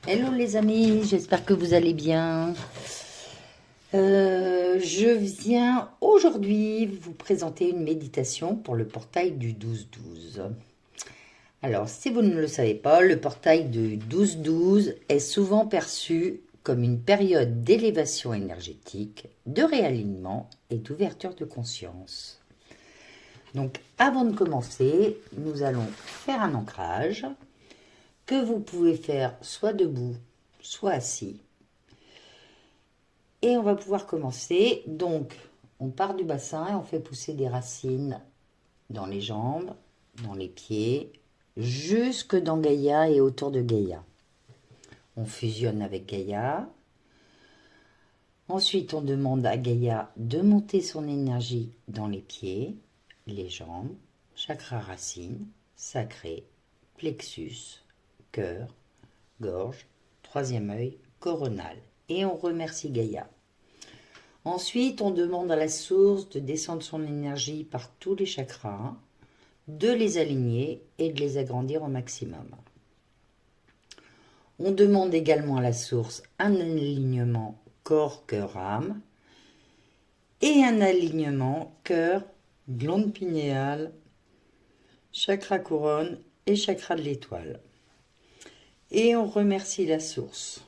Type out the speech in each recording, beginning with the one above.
Hello les amis, j'espère que vous allez bien. Je viens aujourd'hui vous présenter une méditation pour le portail du 12-12. Alors, si vous ne le savez pas, le portail du 12-12 est souvent perçu comme une période d'élévation énergétique, de réalignement et d'ouverture de conscience. Donc, avant de commencer, nous allons faire un ancrage que vous pouvez faire soit debout, soit assis. Et on va pouvoir commencer. Donc, on part du bassin et on fait pousser des racines dans les jambes, dans les pieds, jusque dans Gaïa et autour de Gaïa. On fusionne avec Gaïa. Ensuite, on demande à Gaïa de monter son énergie dans les pieds, les jambes, chakra racine, sacré, plexus, cœur, gorge, troisième œil, coronal. Et on remercie Gaïa. Ensuite, on demande à la source de descendre son énergie par tous les chakras, de les aligner et de les agrandir au maximum. On demande également à la source un alignement corps, cœur, âme et un alignement cœur, glande pinéale, chakra couronne et chakra de l'étoile. Et on remercie la source.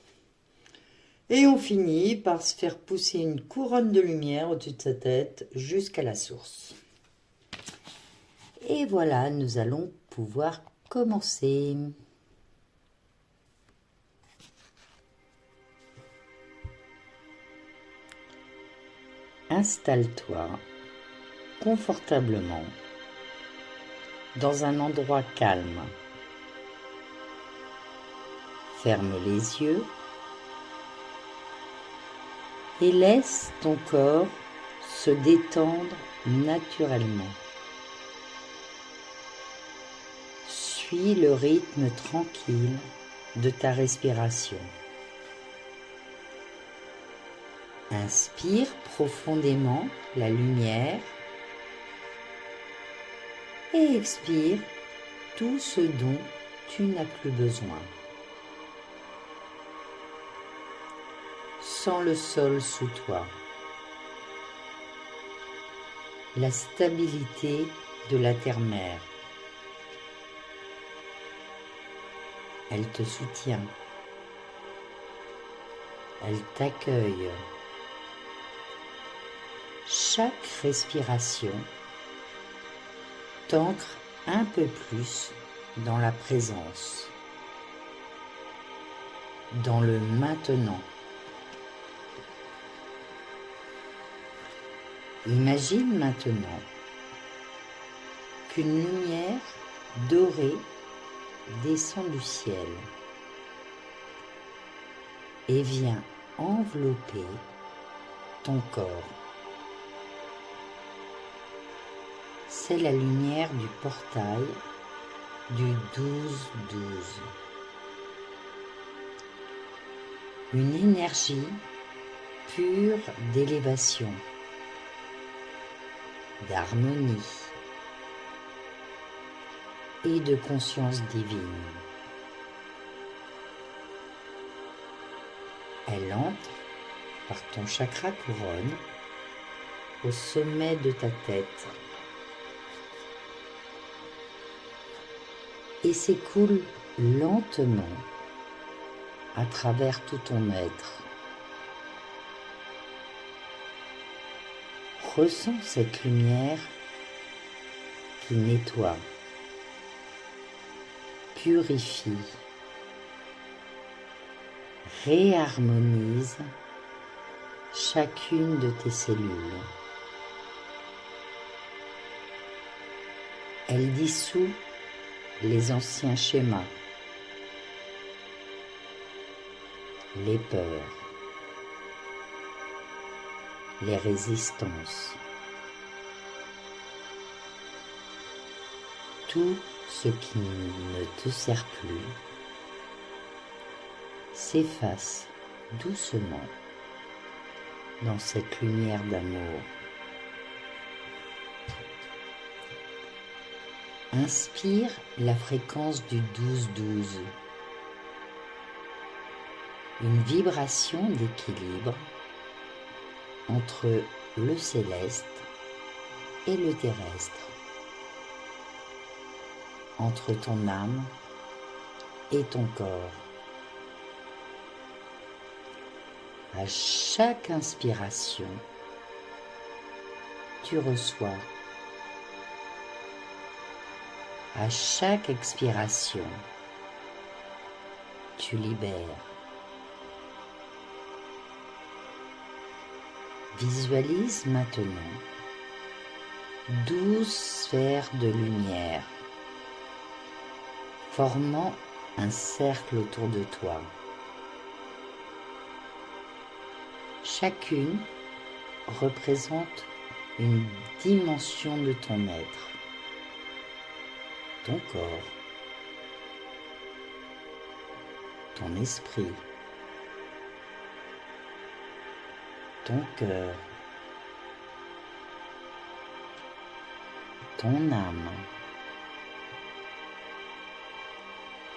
Et on finit par se faire pousser une couronne de lumière au-dessus de sa tête jusqu'à la source. Et voilà, nous allons pouvoir commencer. Installe-toi confortablement dans un endroit calme. Ferme les yeux et laisse ton corps se détendre naturellement. Suis le rythme tranquille de ta respiration. Inspire profondément la lumière et expire tout ce dont tu n'as plus besoin. Sens le sol sous toi, la stabilité de la terre-mère. Elle te soutient, elle t'accueille. Chaque respiration t'ancre un peu plus dans la présence, dans le maintenant. Imagine maintenant qu'une lumière dorée descend du ciel et vient envelopper ton corps. C'est la lumière du portail du 12-12. Une énergie pure d'élévation, d'harmonie et de conscience divine. Elle entre par ton chakra couronne au sommet de ta tête et s'écoule lentement à travers tout ton être. Ressens cette lumière qui nettoie, purifie, réharmonise chacune de tes cellules. Elle dissout les anciens schémas, les peurs, les résistances, tout ce qui ne te sert plus s'efface doucement dans cette lumière d'amour. Inspire la fréquence du 12-12. une vibration d'équilibre entre le céleste et le terrestre, entre ton âme et ton corps. À chaque inspiration, tu reçois. À chaque expiration, tu libères. Visualise maintenant 12 sphères de lumière formant un cercle autour de toi. Chacune représente une dimension de ton être, ton corps, ton esprit, ton cœur, ton âme,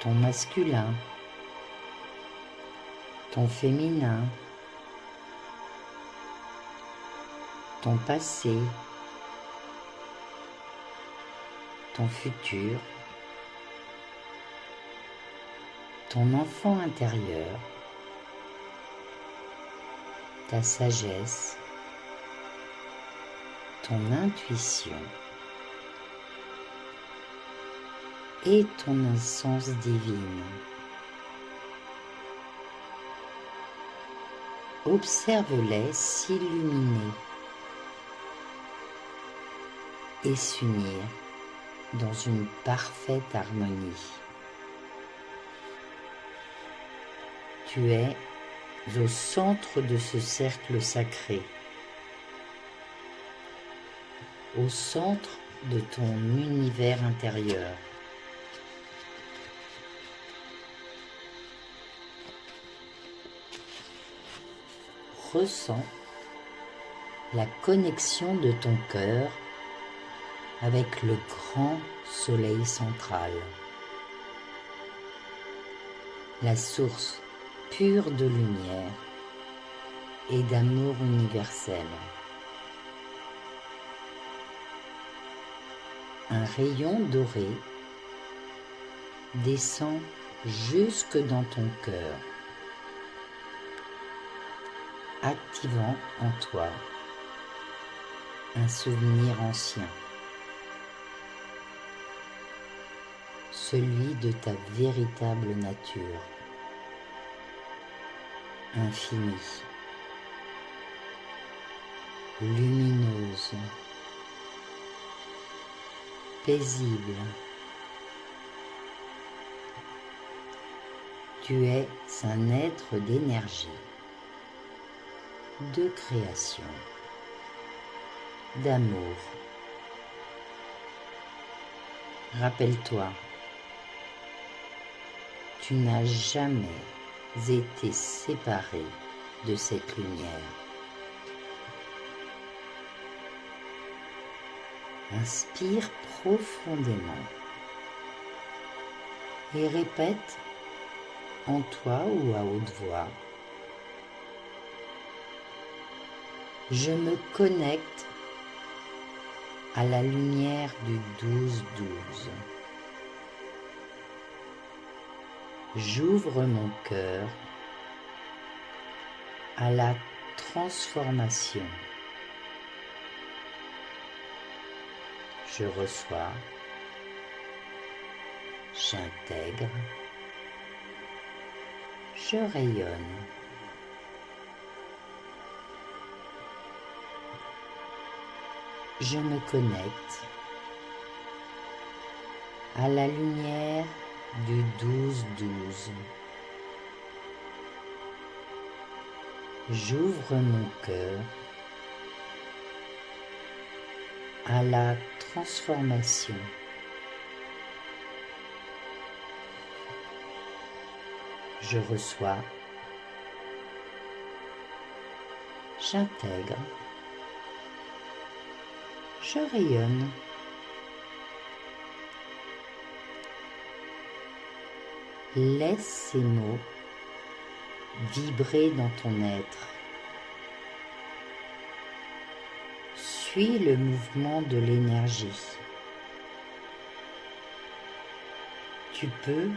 ton masculin, ton féminin, ton passé, ton futur, ton enfant intérieur, ta sagesse, ton intuition et ton essence divine. Observe-les s'illuminer et s'unir dans une parfaite harmonie. Tu es au centre de ce cercle sacré, au centre de ton univers intérieur. Ressens la connexion de ton cœur avec le grand soleil central, la source pure de lumière et d'amour universel. Un rayon doré descend jusque dans ton cœur, activant en toi un souvenir ancien, celui de ta véritable nature, infinie, lumineuse, paisible. Tu es un être d'énergie, de création, d'amour. Rappelle-toi, tu n'as jamais été séparé de cette lumière. Inspire profondément et répète en toi ou à haute voix: je me connecte à la lumière du 12-12. J'ouvre mon cœur à la transformation. Je reçois, j'intègre, je rayonne. Je me connecte à la lumière du 12-12. J'ouvre mon cœur à la transformation. Je reçois, j'intègre, je rayonne. Laisse ces mots vibrer dans ton être. Suis le mouvement de l'énergie. Tu peux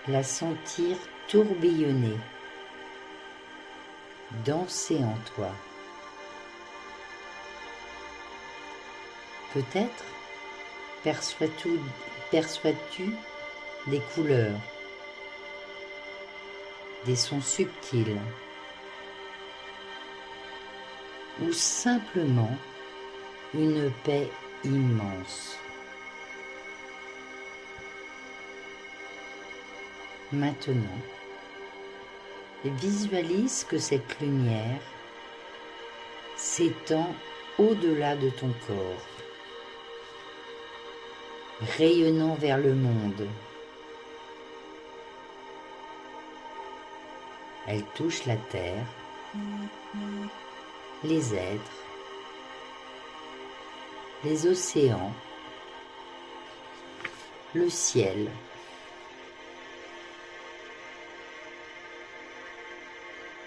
la sentir tourbillonner, danser en toi. Peut-être perçois-tu des couleurs, des sons subtils, ou simplement une paix immense. Maintenant, visualise que cette lumière s'étend au-delà de ton corps, rayonnant vers le monde. Elle touche la terre, les êtres, les océans, le ciel.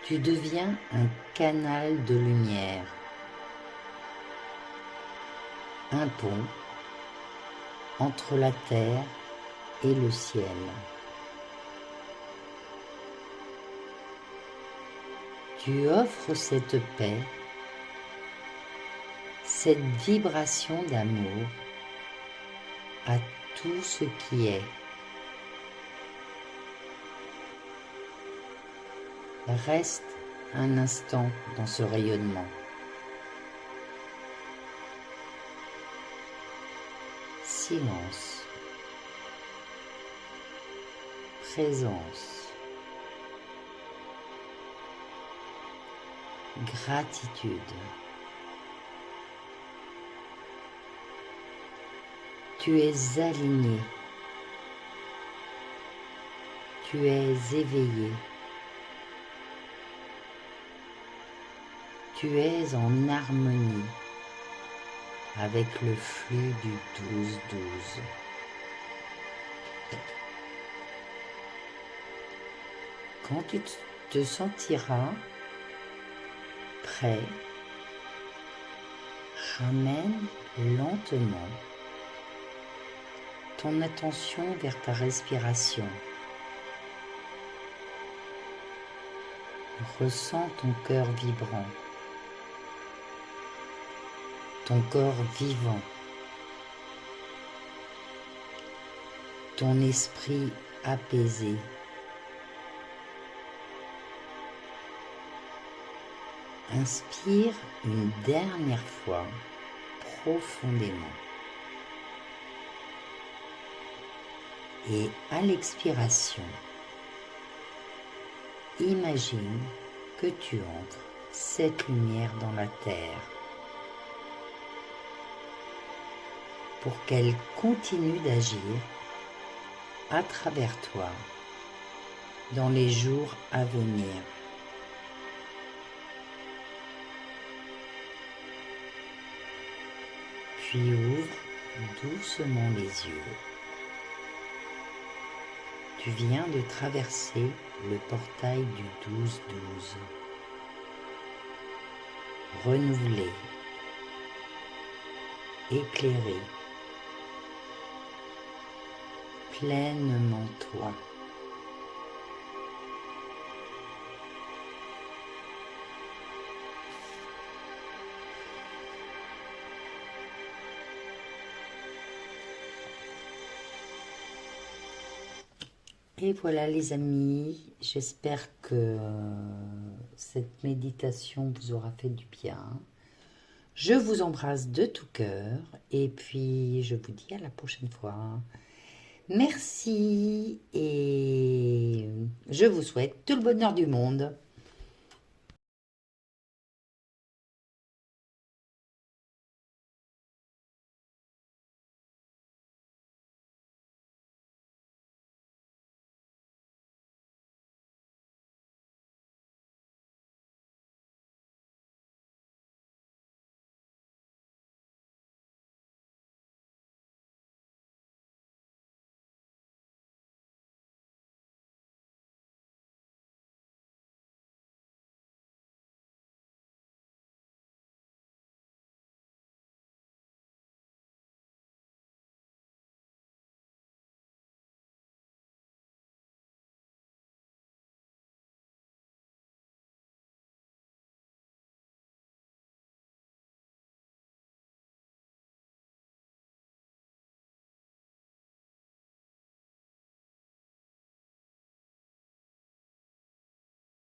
Tu deviens un canal de lumière, un pont entre la terre et le ciel. Tu offres cette paix, cette vibration d'amour à tout ce qui est. Reste un instant dans ce rayonnement. Silence. Présence. Gratitude. Tu es aligné. Tu es éveillé. Tu es en harmonie avec le flux du 12-12. Quand tu te sentiras prêt, ramène lentement ton attention vers ta respiration. Ressens ton cœur vibrant, ton corps vivant, ton esprit apaisé. Inspire une dernière fois profondément. Et à l'expiration, imagine que tu entres cette lumière dans la terre pour qu'elle continue d'agir à travers toi dans les jours à venir. Puis ouvre doucement les yeux. Tu viens de traverser le portail du 12-12. Renouvelé, éclairé, pleinement toi. Et voilà les amis, j'espère que cette méditation vous aura fait du bien. Je vous embrasse de tout cœur et puis je vous dis à la prochaine fois. Merci et je vous souhaite tout le bonheur du monde.